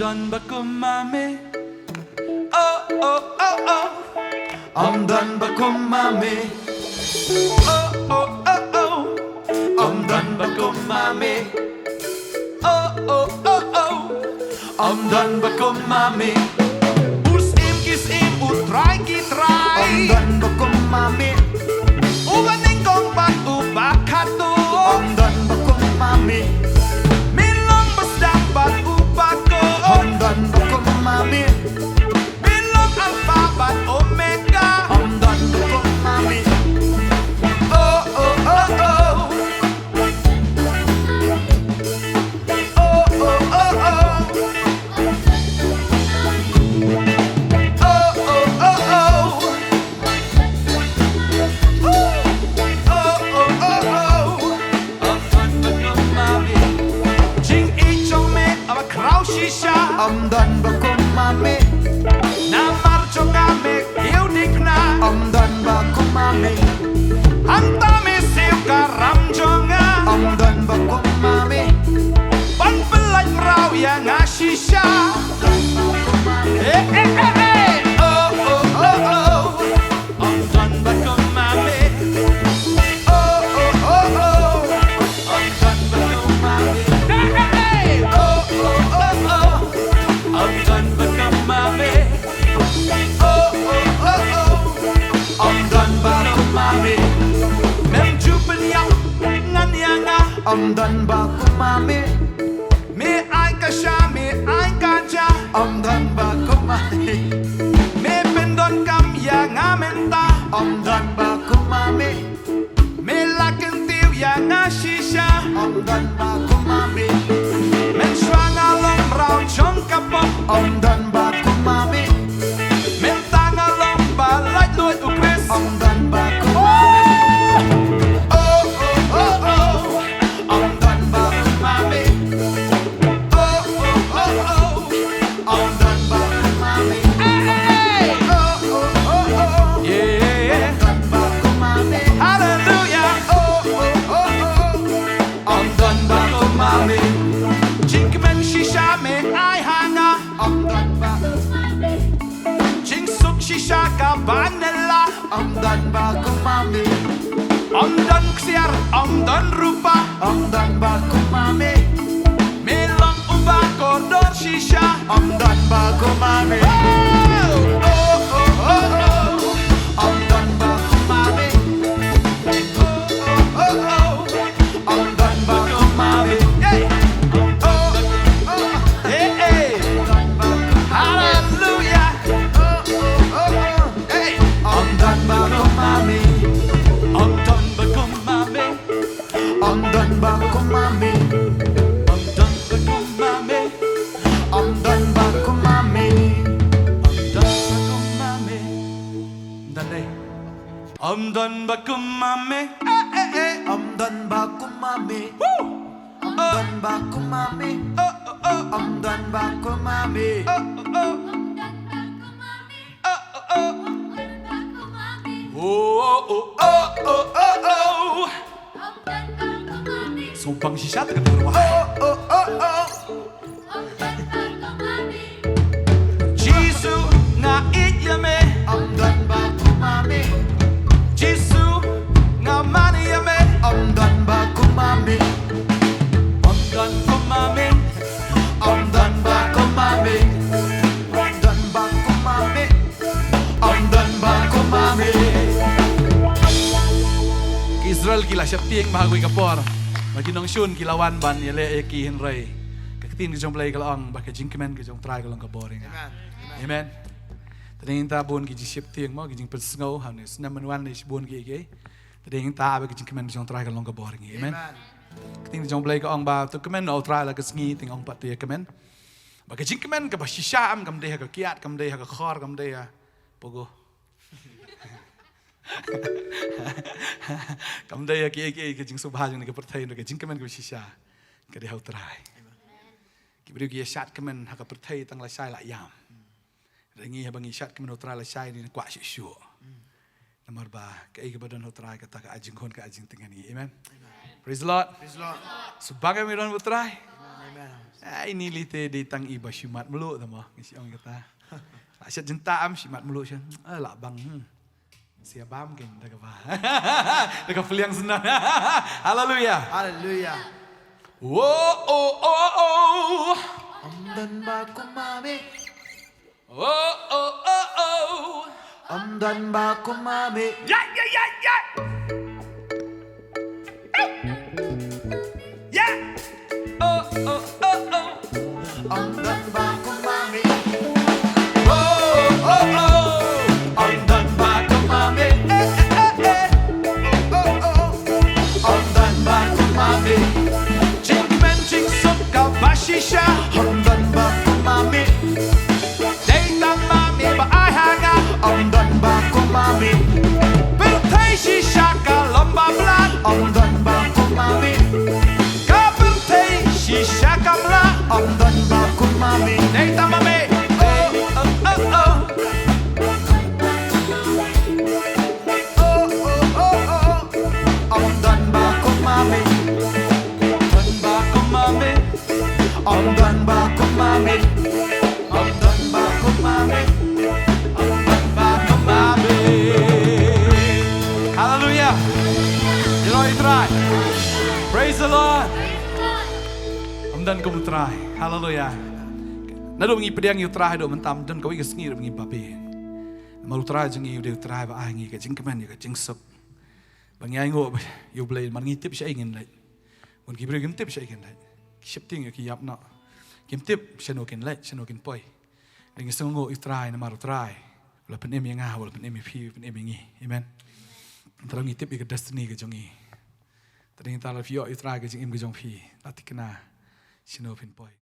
done bakumame. Oh oh oh oh. I'm done bakumame. Oh oh oh oh. I'm done bakumame. Oh oh oh oh. I'm done bakumame. Usim kisim utrai kitrai. I'm done bakumame. Uganing kong pat ubakato. I'm done bakumame. Milong basdang pat ubako. I'm done bakumame. Milong alpha pat omega. I'm done bakumame. Oh oh oh oh. Oh oh oh oh. I'm done bakumame. Na marcho ngame building na. I'm done bakumame. Anta me siu karam jonga. I'm done bakumame. Pan pelaj mrau yang ashisha. Eh eh eh eh. Oh oh oh oh. I'm done bakumame. Oh oh oh oh. I'm done bakumame. Eh eh eh. Oh oh oh oh. I'm done bakumame. Oh oh oh oh. I'm done bakumame. Mem jupen yang ngan yanga. I'm done bakumame. Me ay kasha, me ay kaja. I'm done bakumame. Me pendon kam yang amenta. I'm done bakumame. Me lakentiu yang ashisha. I'm done bakumame. Men swangalong brown chong kapok. I'm done bakumame. Men tangalong balay loy ukres. I'm done bakumame. Oh oh oh oh. I'm done bakumame. Oh oh oh oh. I'm done bakumame. Hey. Oh oh oh oh. Yeah. I'm done bakumame. Hallelujah. Oh oh oh oh. I'm done bakumame. Jinkman shisha me I hanga. I'm done bakumame. Jink suk shisha ka vanilla. I'm done bakumame. I'm done ksiar, I'm done rupa. I'm done bakumame. Melang uba kodor shisha. I'm done bakumame. Oh oh oh oh. I'm done bakumame. Oh oh oh oh. I'm done bakumame. Hey. Oh oh hey hey. Hallelujah. Oh oh oh. Hey. I'm done bakumame. I'm done bakumame. I'm done bakumame. I'm done bakumame. I'm done bakumame. I'm done bakumame. Dale. I'm done bakumame. Eh eh eh. I'm done bakumame. Woo. I'm done bakumame. Oh oh oh. I'm done bakumame. Oh oh oh. Oh oh oh. Oh oh oh oh oh oh. Sumpang shisha tekan rumah. Oh oh oh oh. Jisu nga ityame. I'm done bakumame. Jisu nga maniyame. I'm done bakumame. I'm done bakumame. I'm done bakumame. I'm done bakumame. I'm done bakumame. Israel kila siya pieng mahagui kapor. Maginong shun kilawan ban yele eki hinray. Kakitin kijong play kalang baka jinkman kijong try kalang kaboring. Amen. Tading ta bun kiji ship tieng mo kijing persngo hanis naman wan ni bun kige. Tading ta ba kijing kiman kijong try kalang kaboring. Amen. Kating kijong play kalang ba to kiman no try la kasngi ting ong pati kiman. Baka jinkman ka ba shisham kam deha ka kiat kam deha ka khar kam deha pogo. Kam daya ki kijing subha jing ke perthai no ke jing kemen ke shisha ke de hautrai ki bri ki shat kemen ha ka perthai tang la sai la yam rengi ha bangi shat kemen hautrai la sai ni kwa shu nomor ba ke badan hautrai ka ta ka ajing kon ka ajing tengani amen praise the lord sebagai miron hautrai Ini lite di tang iba syimat meluk tama. Ngisi orang kata. Asyat jentam syimat meluk syan. Lah bang. Siapa mungkin dah kapa. Dah kapa yang senang. Haleluya. Haleluya. Oh oh oh oh. Amdan baku mami. Oh oh oh oh. Amdan baku mami. Ya ya ya ya. Ya. Oh oh oh oh. Amdan baku mami. Oh oh oh. Amdan baku mami. Amdan baku mami. Chinkman chink suka bashisha. Amdan baku mami. Data mami ba ai hanga. Amdan baku mami. Bertai shisha ka lomba blan. Amdan baku mami. Ka bertai shisha ka blan. Amdan baku mami. Data mami. Oh oh oh oh. Oh oh oh oh. Amdan baku mami. Baku mami. Amdan baku mami. Amdan baku mami. Baku mami. Hallelujah. You know you try. Praise the Lord. Amdan kamu try. Hallelujah. Nado mengi pediang you try do mentam dan kau ingat sengir mengi babi. Malu try jengi you try ba ai ngi ka jing kemen ka jing sup. Bang yai ngo you blay man ngi tip shay ngin lai. Mun ki bre gim tip shay ngin lai. Ship ting ki yap na. Gim tip shano kin lai shano kin poi. Ngi song ngo you try na maru try. Wala pen em yang wala pen em pi pen em ngi. Amen. Antara ngi tip ka destiny ka jongi. Tadi kita la fio you try ka jing em ka jong pi. Lati kena shano pin poi.